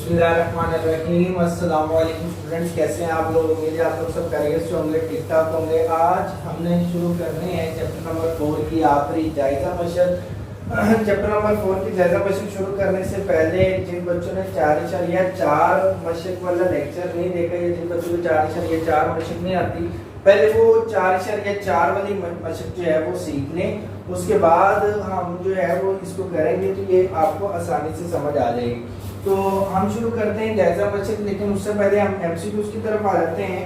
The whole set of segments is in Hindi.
बिस्मिल्लाहिर्रहमानिर्रहीम। अस्सलाम वालेकुम स्टूडेंट्स, कैसे हैं आप लोग? उम्मीद है आप लोग सब खैरियत से होंगे, ठीक ठाक होंगे। आज हमने शुरू करने हैं चैप्टर नंबर 4 की आखिरी जायजा मशक। चैप्टर नंबर 4 की जायजा मशक शुरू करने से पहले जिन बच्चों ने 4.4 मशक वाला लेक्चर नहीं देखा या जिन बच्चों को 4.4 मशक नहीं आती, पहले वो 4.4 वाली मशक जो है वो सीख लें। उसके बाद हम जो है वो इसको करेंगे तो ये आपको आसानी से समझ आ जाएगी। तो हम शुरू करते हैं जायजा मशक, लेकिन उससे पहले हम एमसीक्यूज की तरफ आ जाते हैं।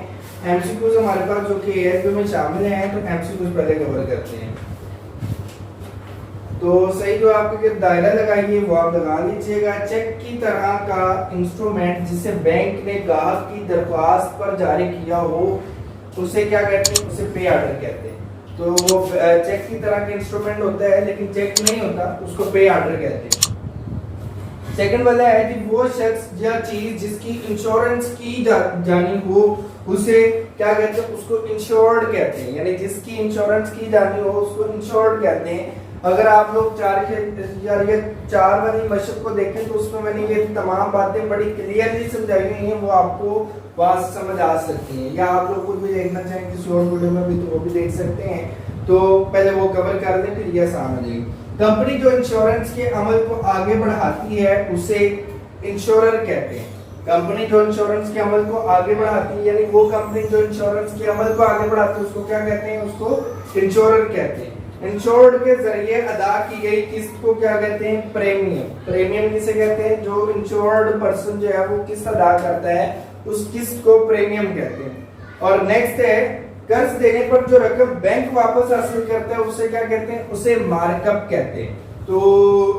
एमसीक्यूज हमारे पास जो कि एएसबी में शामिल हैं, तो एमसीक्यूज पहले कवर करते हैं। तो सही जो आपके दायरा लगाइए वो आप लगा लीजिएगा। चेक की तरह का इंस्ट्रूमेंट जिसे बैंक ने ग्राहक की दरख्वास्त पर जारी किया हो उसे क्या कहते हैं? उसे पे ऑर्डर कहते हैं। तो वो चेक की तरह का इंस्ट्रूमेंट होता है लेकिन चेक नहीं होता, उसको पे ऑर्डर कहते हैं। सेकंड वाला है कि वो शख्स या चीज जिसकी इंश्योरेंस की जानी हो उसे क्या कहते हैं? उसको इंश्योर्ड कहते हैं। यानी जिसकी इंश्योरेंस की जानी हो उसको इंश्योर्ड कहते हैं। अगर आप लोग 4 वाली मशक को देखें तो उसमें मैंने ये तमाम बातें बड़ी क्लियरली समझाई हुई हैं, वो आपको बात समझ आ सकती हैं। या आप लोग कुछ भी देखना चाहें किसी और वीडियो में भी तो वो भी देख सकते हैं। तो पहले वो कवर कर लें, फिर ये आसान हो जाएगी। कंपनी जो इंश्योरेंस के अमल को आगे बढ़ाती है उसे इंश्योरर कहते हैं। कंपनी जो इंश्योरेंस के अमल को आगे बढ़ाती है, यानी वो कंपनी जो इंश्योरेंस के अमल को आगे बढ़ाती है उसको क्या कहते हैं? उसको इंश्योरर कहते हैं। इंश्योर्ड के जरिए अदा की गई किस्त को क्या कहते हैं? प्रीमियम। प्रीमियम किसे कहते हैं? जो इंश्योर्ड पर्सन जो है वो किस्त अदा करता है उस किस्त को प्रीमियम कहते हैं। और नेक्स्ट है कर्ज देने पर जो रकम बैंक वापस हासिल करता है उसे क्या कहते हैं? उसे मार्कअप कहते हैं। तो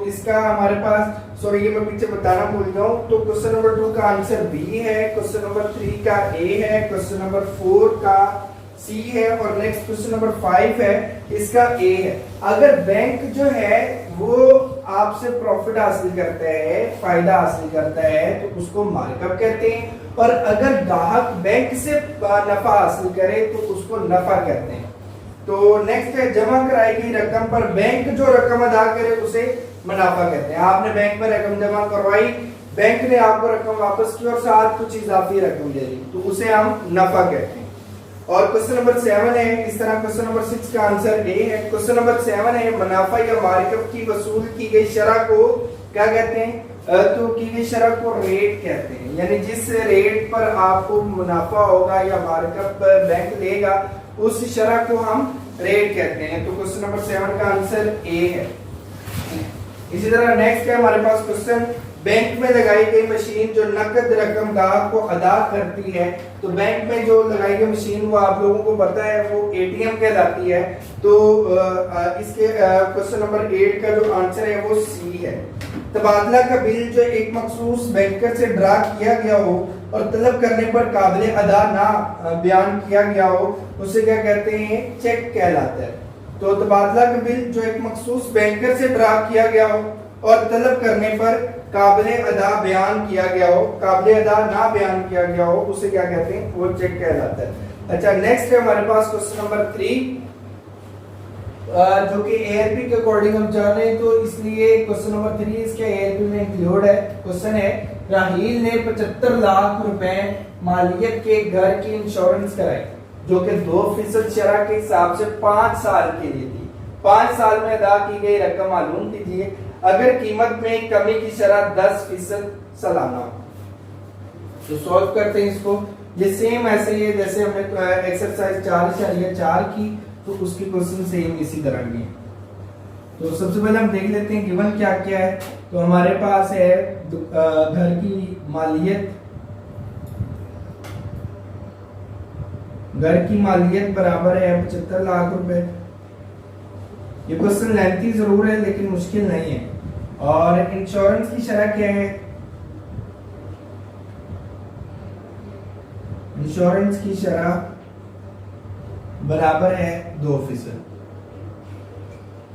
इसका हमारे पास सॉरी ये मैं पीछे बताना भूल गया हूं। तो क्वेश्चन नंबर 2 का आंसर बी है, क्वेश्चन नंबर 3 का ए है, क्वेश्चन नंबर 4 का सी है और नेक्स्ट क्वेश्चन नंबर 5 है, इसका ए है। अगर बैंक जो है वो आपसे प्रॉफिट हासिल करता है, फायदा हासिल करता है तो उसको मार्कअप कहते हैं। और अगर ग्राहक बैंक से नफा हासिल करे तो उसको नफा कहते हैं। तो नेक्स्ट है जमा कराई गई रकम पर बैंक जो रकम अदा करे उसे मुनाफा कहते हैं। आपने बैंक में रकम जमा करवाई, बैंक ने आपको रकम वापस की और साथ कुछ इजाफी रकम दे दी तो उसे हम नफा कहते हैं। और क्वेश्चन नंबर 7 है, इस तरह क्वेश्चन नंबर 6 का आंसर ए है। क्वेश्चन नंबर 7 है मुनाफा या मार्कअप की वसूल की गई शरह को क्या कहते हैं? तो की गई शरह को रेट कहते हैं। यानी जिस रेट पर आपको मुनाफा होगा या मार्कअप बैंक लेगा उस शरह को हम रेट कहते हैं। तो क्वेश्चन नंबर 7 का आंसर ए है। इसी तरह नेक्स्ट है हमारे पास क्वेश्चन, बैंक में लगाई गई मशीन जो नकद रकम ग्राहक को अदा करती है। तो बैंक में जो लगाई गई मशीन वो आप लोगों को पता है वो एटीएम कहलाती है। तो इसके क्वेश्चन नंबर 8 का जो आंसर है वो सी है। तबादला का बिल जो एक मखसूस बैंकर से ड्रा किया गया हो और तलब करने पर काबिल अदा ना बयान किया गया हो उसे क्या कहते हैं? चेक कहलाता है। तो तबादला का बिल जो एक मखसूस बैंकर से ड्रा किया गया हो और तलब करने पर काबिल अदा बयान किया गया हो, काबिल अदा ना बयान किया गया हो उसे क्या कहते हैं? वो चेक कहलाता है। अच्छा नेक्स्ट है हमारे पास क्वेश्चन नंबर 3 जो कि एएलपी के अकॉर्डिंग हम जा रहे हैं, तो इसलिए क्वेश्चन नंबर 3 इसके एएलपी में इंक्लूड है। क्वेश्चन है राहील ने 75 लाख रुपए मालियत के घर की इंश्योरेंस कराई जो कि 2% शरह के हिसाब से 5 साल के लिए थी। 5 साल में अदा की गई रकम मालूम कीजिए अगर कीमत में कमी की शरह 10% सालाना। तो सॉल्व करते हैं इसको। ये सेम ऐसे ही है जैसे हमने एक्सरसाइज 4.4 की, तो उसकी क्वेश्चन सेम इसी तरह की है। तो सबसे पहले हम देख लेते हैं गिवन क्या क्या है। तो हमारे पास है घर की मालियत, घर की मालियत बराबर है 75 लाख रुपए। ये क्वेश्चन लेंथी जरूर है लेकिन मुश्किल नहीं है। और इंश्योरेंस की शरह क्या है? इंश्योरेंस की शरह बराबर है 2%।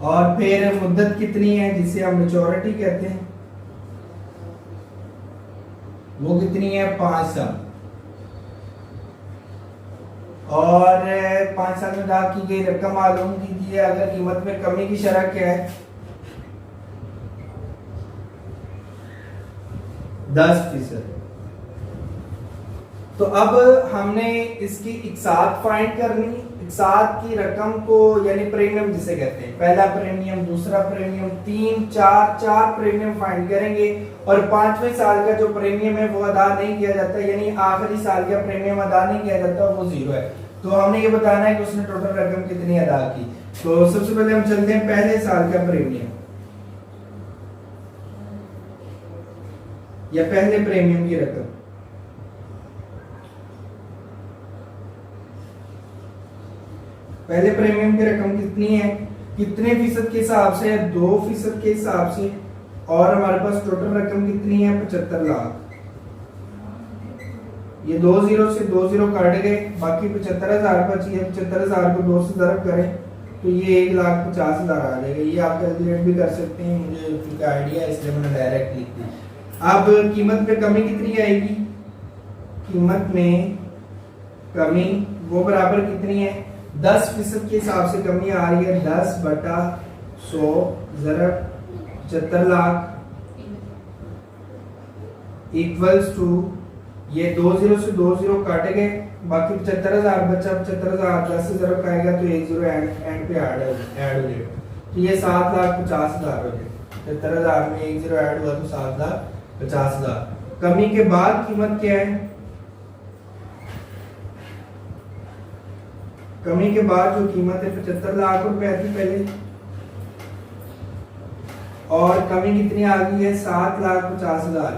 और फिर मुद्दत कितनी है जिसे हम मैच्योरिटी कहते हैं, वो कितनी है? 5 साल। और 5 साल में अदा की गई रकम मालूम कीजिए अगर कीमत में कमी की शरह क्या है? 10%। तो अब हमने इसकी इकसात फाइंड करनी। इकसात की रकम को यानी प्रीमियम जिसे कहते हैं, पहला प्रीमियम, दूसरा प्रीमियम, 3, 4 प्रीमियम फाइंड करेंगे। और 5वें साल का जो प्रीमियम है वो अदा नहीं किया जाता, यानी आखिरी साल का प्रीमियम अदा नहीं किया जाता, वो 0 है। तो हमने ये बताना है कि उसने टोटल रकम कितनी अदा की। तो सबसे पहले हम चलते हैं पहले साल का प्रीमियम या पहले प्रीमियम की रकम। पहले प्रीमियम की रकम कितनी है, कितने फीसद के हिसाब से, 2% के हिसाब से। और हमारे पास टोटल रकम कितनी है, 75 लाख। ये 2 0 से 2 0 काट गए, बाकी 75,000 बची है। 75,000 को 2 से ज़रब करें तो ये 1,50,000 आ जाएगा। ये आप कैलकुलेट भी कर सकते हैं, मुझे आइडिया है इसलिए मैंने डायरेक्ट लिख दिया। अब कीमत में कमी कितनी आएगी, कीमत में कमी वो बराबर कितनी है, 10% के हिसाब से कमी आ रही है। 10/100 ज़रब 75 लाख इक्वल्स टू, ये 2 0 से 2 0 काटे गए, बाकी 75,000 बचा। 75,000 10 से ज़रब खाएगा तो 1 0 एंड पे ऐड हो जाएगा। तो ये 7,50,000 हो गए। 75,000 में 1 0 ऐड हुआ तो 7,50,000। कमी के बाद कीमत क्या है, कमी के बाद जो कीमत है 75 लाख रुपए थी पहले, और कमी कितनी आ गई है, 7,50,000।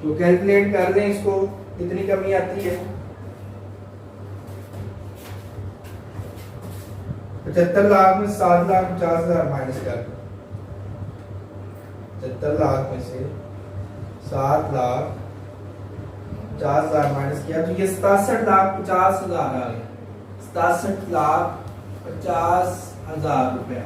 तो कैलकुलेट कर दें इसको, कितनी कमी आती है, 75 लाख में 7,50,000 माइनस कर दो। 75 लाख में से 7,50,000 माइनस किया तो ये 67,50,000 आ गया। 67,50,000 रुपया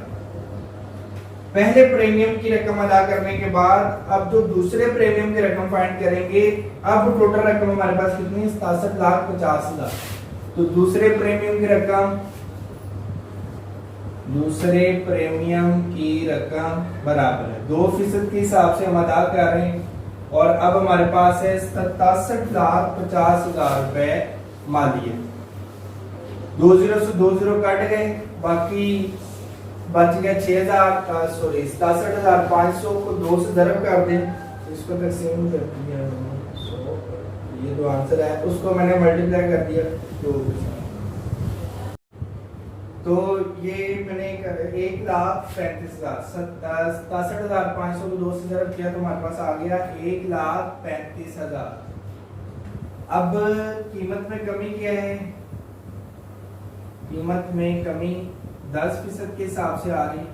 पहले प्रीमियम की रकम अदा करने के बाद। अब जो दूसरे प्रीमियम की रकम फाइंड करेंगे, अब टोटल रकम हमारे पास कितनी है, 67,50,000। तो दूसरे प्रीमियम की रकम, दूसरे प्रीमियम की रकम बराबर है 2% के हिसाब से हम अदा कर रहे हैं। और अब हमारे पास है 67,50,000 रुपए मालियत। 2 0 से 2 0 कट गए, बाकी बच गया 67,500 को 2 से ज़रब कर दें, इसको तकसीम कर दिया 100, ये जो आंसर है उसको मैंने मल्टीप्लाई कर दिया 2 के साथ। तो ये मैंने 1,35,000, 67,500 को 2 से ज़रब किया तो हमारे पास आ गया 1,35,000। अब कीमत में कमी क्या है, कीमत में कमी 10% के हिसाब से आ रही,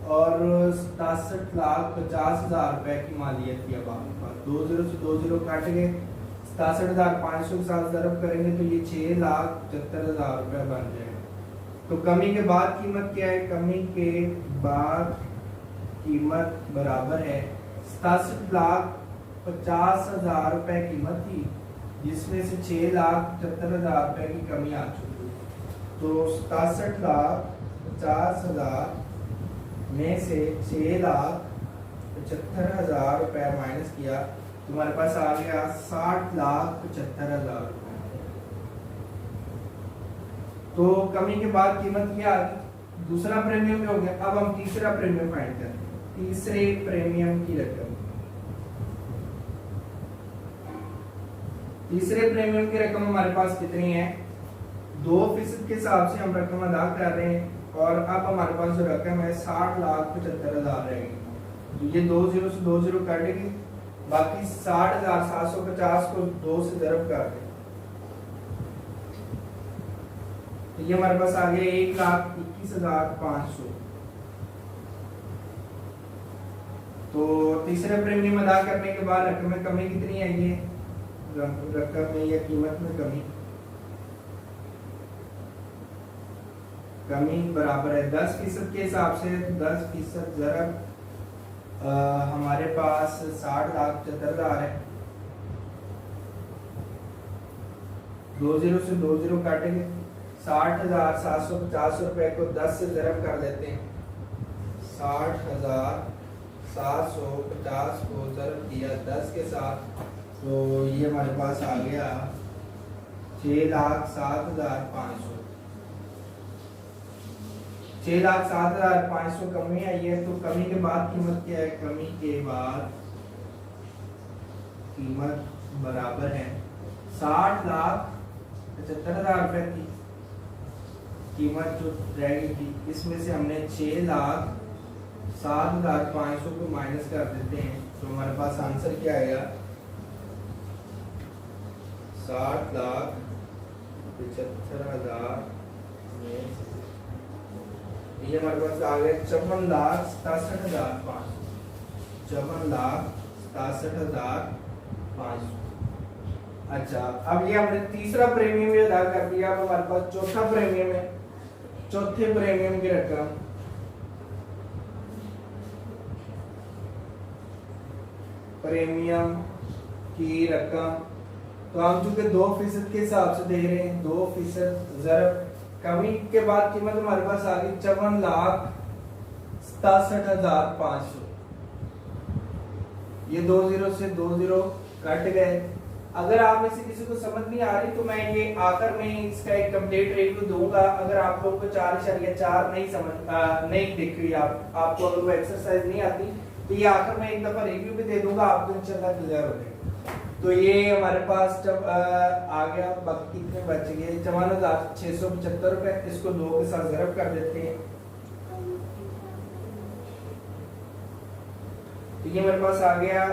और 67,50,000 रुपए की मालियत की। अब आपके पास 2 0 से 2 0 काट गए, 67,500 के साथ ज़रब करेंगे तो ये 6,75,000 रुपए बन जाएगा। तो कमी के बाद कीमत क्या है, कमी के बाद कीमत बराबर है 67,50,000 रुपए कीमत थी, जिसमें से 6,75,000 रुपए की कमी आ चुकी। तो 67,50,000 में से 6,75,000 रुपए माइनस किया तो हमारे पास आ गया 60,75,000 रुपए। तो कमी के बाद कीमत क्या आ गई, दूसरा प्रीमियम हो गया। अब हम तीसरा प्रीमियम फाइंड करते हैं, तीसरे प्रीमियम की रकम। तीसरे प्रीमियम की रकम हमारे पास कितनी है, 2% के हिसाब से हम रकम अदा कर रहे हैं। और अब हमारे पास जो रकम है 60,75,000 रहेगी। तो ये 2 0 से 2 0 काटेंगे, बाकी 60,750 को 2 से ज़रब कर दें तो ये हमारे पास आ गया 1,21,500। तो तीसरे प्रीमियम अदा करने के बाद रकम में कमी कितनी है, ये रकम में या कीमत में कमी, कमी बराबर है 10% के हिसाब से। 10% ज़रब हमारे पास 60,75,000 है। 2 0 से 2 0 काटेंगे, 60,750 रुपए को 10 से ज़रब कर देते हैं, 60,750 750 को ज़रब दिया 10 के साथ, तो ये हमारे पास आ गया 6,07,500। 6,07,500 कमी आई है। तो कमी के बाद कीमत क्या है? कमी के बाद कीमत बराबर है 60,75,000 रुपए की कीमत जो रहेगी थी। इसमें से हमने 6,07,500 को माइनस कर देते हैं, तो हमारे पास आंसर क्या आएगा? 60,75,000 में ये हमारे पास आ गया 54,67,500। 54,67,500। अच्छा, अब ये हमने तीसरा प्रीमियम भी अदा कर दिया। अब हमारे पास चौथा प्रीमियम है। चौथे प्रीमियम की रकम तो हम चूंकि 2% के हिसाब से दे रहे हैं, 2% ज़रब कमी के बाद कीमत हमारे पास आ गई 54,67,500। ये 2 जीरो से 2 जीरो कट गए। अगर आप में से किसी को समझ नहीं आ रही तो मैं ये आखिर में इसका एक कंप्लीट रिव्यू दूंगा। अगर आप लोगों को 4.4 नहीं दिख रही, आपको अगर वो एक्सरसाइज नहीं आती, तो ये आखिर में एक दफा रिव्यू भी दे दूंगा, आपको इंशाल्लाह क्लियर हो जाएगा। तो ये हमारे पास जब आ गया, बाकी कितने बच गए? 54,675 रुपए। इसको 2 के साथ ज़रब कर देते हैं, तो ये हमारे पास आ गया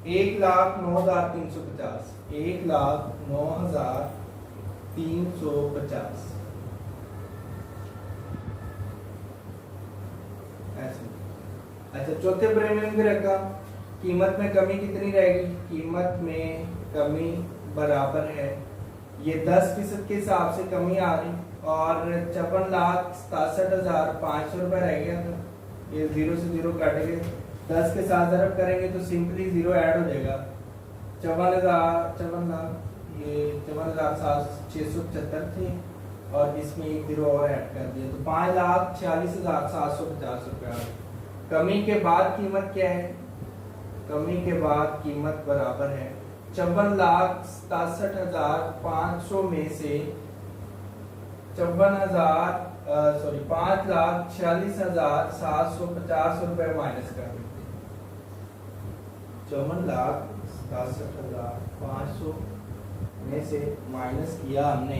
1,09,350। 1,09,350 ऐसे। अच्छा, चौथे प्रीमियम की रकम कीमत में कमी कितनी रहेगी? कीमत में कमी बराबर है, ये 10% के हिसाब से कमी आ रही, और 54,67,500 रुपए रह गया था। ये 0 से 0 काट गए, 10 के साथ ज़रब करेंगे तो सिंपली 0 ऐड हो जाएगा। 54,000 ये 54,675 थे, और इसमें एक 0 और ऐड कर दिया, तो 5,46,750 रुपया। कमी के बाद कीमत क्या है? कमी के बाद कीमत बराबर है 54,67,500 में से 5,46,750 रुपए माइनस कर देते हैं। 54,67,500 में से माइनस किया हमने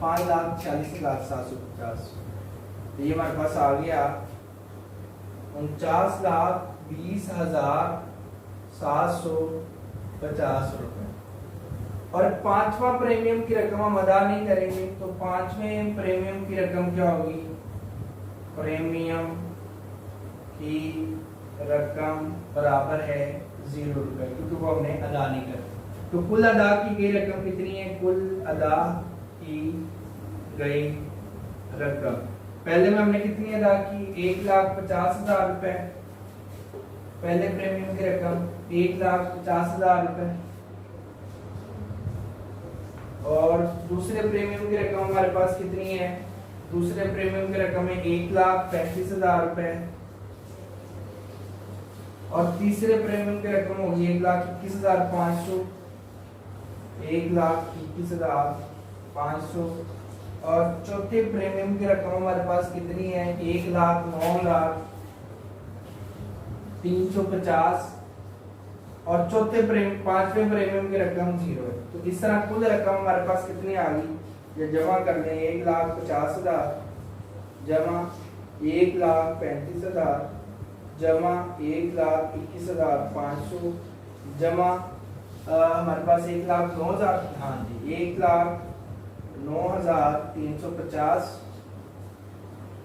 5,46,750। तो ये हमारे पास आ गया 49,20,750 रुपए। और पांचवा प्रीमियम की रकम हम अदा नहीं करेंगे, तो पांचवें प्रीमियम की रकम क्या होगी? प्रीमियम की रकम बराबर है 0 रुपए, क्योंकि वो हमने अदा नहीं करी। तो कुल अदा की गई रकम कितनी है? कुल अदा की गई रकम पहले में हमने कितनी अदा की? 1,50,000 रुपए। पहले प्रीमियम की रकम 1,50,000 रुपए, और दूसरे प्रीमियम की रकम हमारे पास कितनी है? दूसरे प्रीमियम की रकम है 1,35,000 रुपए, और तीसरे प्रीमियम की रकम होगी 1,21,500। 1,21,500, और चौथे प्रीमियम की रकम हमारे पास कितनी है? 1,09,350, और पांचवें प्रीमियम की रकम 0 है। तो इस तरह कुल रकम हमारे पास कितनी आ गई? ये जमा कर दें, 1,50,000 जमा 1,35,000 जमा 1,21,500 जमा हमारे पास 1,09,000, हाँ जी 1,09,350,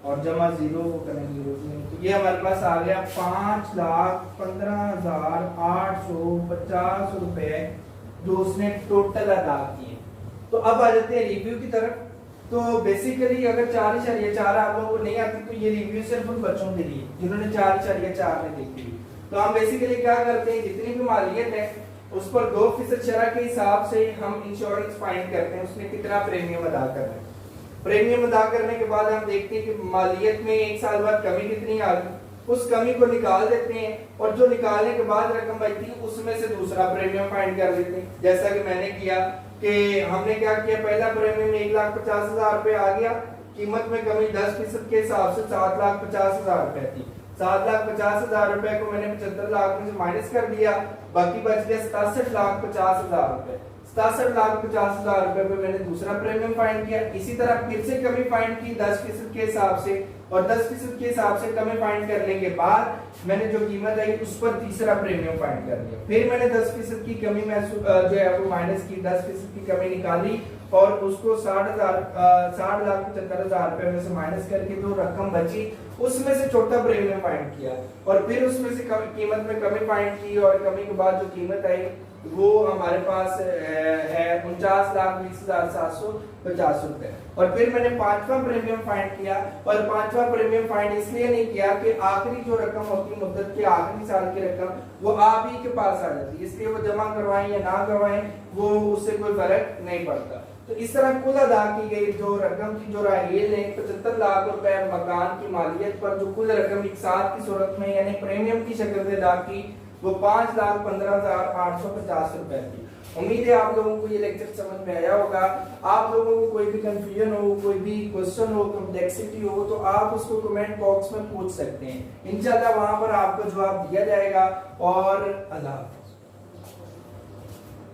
और जमा 0 करेंगे। तो ये हमारे पास आ गया 5,15,850 रुपए जो उसने टोटल अदा किए। तो अब आ जाते हैं रिव्यू की तरफ। तो बेसिकली अगर 4.4 आप लोगों को नहीं आती, तो ये रिव्यू सिर्फ उन बच्चों के लिए जिन्होंने 4.4 में देखी। तो हम बेसिकली क्या करते हैं, जितनी भी मालियत है उस पर 2% शरह के हिसाब से हम इंश्योरेंस फाइंड करते हैं, उसमें कितना प्रीमियम अदा करना है। प्रीमियम अदा करने के बाद हम देखते हैं कि मालियत में 1 साल बाद कमी कितनी आ गई, उस कमी को निकाल देते हैं और जो निकालने के बाद रकम बचती है उसमें से दूसरा प्रीमियम फाइंड कर लेते हैं। जैसा कि मैंने किया कि हमने क्या किया, पहला प्रीमियम 1,50,000 रुपए आ गया, कीमत में कमी 10% के हिसाब से 7,50,000 रुपए थी। 7,50,000 रुपए को मैंने 75 लाख में से माइनस कर दिया, बाकी बच गया 67,50,000 रुपए। 67,50,000 रुपए पे मैंने दूसरा प्रीमियम फाइंड किया। इसी तरह फिर से कमी फाइंड की 10% के हिसाब से, और 10% के हिसाब से कमी फाइंड करने के बाद मैंने जो कीमत आई उस पर तीसरा प्रीमियम फाइंड कर दिया। फिर मैंने 10% की कमी में जो है वो माइनस की, 10% की कमी निकाली और उसको 60,75,000 रुपए में से माइनस करके जो रकम बची उसमें से छोटा प्रीमियम फाइंड किया और फिर उसमें से कीमत में कमी फाइंड की और कमी के बाद जो कीमत आई वो हमारे पास है 49,20,750 रुपए। और फिर मैंने पांचवा प्रीमियम फाइंड किया और पांचवा प्रीमियम फाइंड इसलिए नहीं किया कि आखिरी जो रकम होती मुद्दत के आखिरी साल की रकम वो आप ही के पास आ जाती, इसलिए वो जमा करवाएं या ना करवाएं वो उससे कोई फर्क नहीं पड़ता। तो इस तरह कुल अदा की गई जो रकम की जो राहेल है 75 लाख रुपए मकान की मालियत पर जो कुल रकम एक साथ की सूरत में यानी प्रीमियम की शक्ल में अदा की वो 5,15,850 रुपए थी। उम्मीद है आप लोगों को ये लेक्चर समझ में आया होगा। आप लोगों को कोई भी कंफ्यूजन हो, कोई भी क्वेश्चन हो, कॉम्प्लेक्सिटी हो तो आप उसको कमेंट बॉक्स में पूछ सकते हैं, इंशाल्लाह वहां पर आपको जवाब दिया जाएगा। और अल्लाह।